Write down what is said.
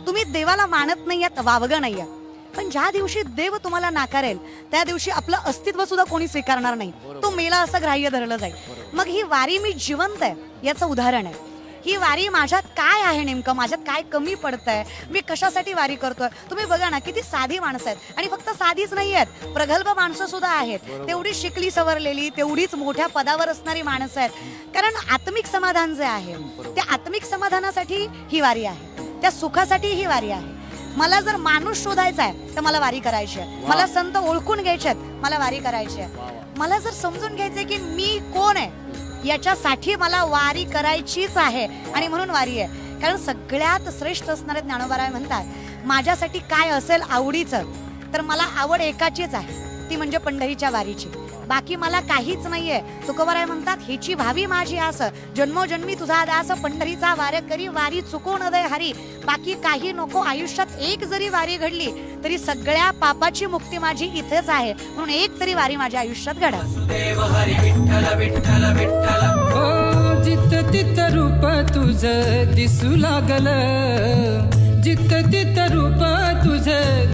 तुम्ही देवाला मानत नाहीयेत, वावगं नाहीये, पण ज्या दिवशी देव तुम्हाला नाकारेल त्या दिवशी आपलं अस्तित्व सुद्धा कोणी स्वीकारणार नाही, तो मेला असं ग्राह्य धरलं जाईल. मग ही वारी मी जिवंत आहे याचं उदाहरण आहे. ही वारी माझ्यात काय आहे, नेमकं माझ्यात काय कमी पडतंय, मी कशासाठी वारी करतोय. तुम्ही बघा ना, किती साधी माणसं आहेत, आणि फक्त साधीच नाही आहेत, प्रगल्भ माणसं सुद्धा आहेत, तेवढी शिकली सवरलेली, तेवढीच मोठ्या पदावर असणारी माणसं आहेत. कारण आत्मिक समाधान जे आहे, त्या आत्मिक समाधानासाठी ही वारी आहे, त्या सुखासाठी ही वारी आहे. मला जर माणूस शोधायचा आहे तर मला वारी करायची आहे, मला संत ओळखून घ्यायचे आहेत, मला वारी करायची आहे. मला जर समजून घ्यायचंय की मी कोण आहे, याच्यासाठी मला वारी करायचीच आहे, आणि म्हणून वारी आहे. कारण सगळ्यात श्रेष्ठ असणारे ज्ञानोबाराय म्हणतात, माझ्यासाठी काय असेल आवडीचं, तर मला आवड एकाचीच आहे, ती म्हणजे पंढरीच्या वारीची. बाकी मला काहीच नाहीये. तुकोबाराय म्हणतात, हिची भावी माझी आस, जन्मोजन्मी तुझा दास, पंढरीचा वार करी, वारी चुको न दे हरी. बाकी काही नको, आयुष्यात एक जरी वारी घडली तरी सगळ्या पापाची मुक्ती माझी इथेच आहे, म्हणून एक तरी वारी माझ्या आयुष्यात घडा. हो जित तित रूप तुझ दिसू लागल, जित तित रूप तुझ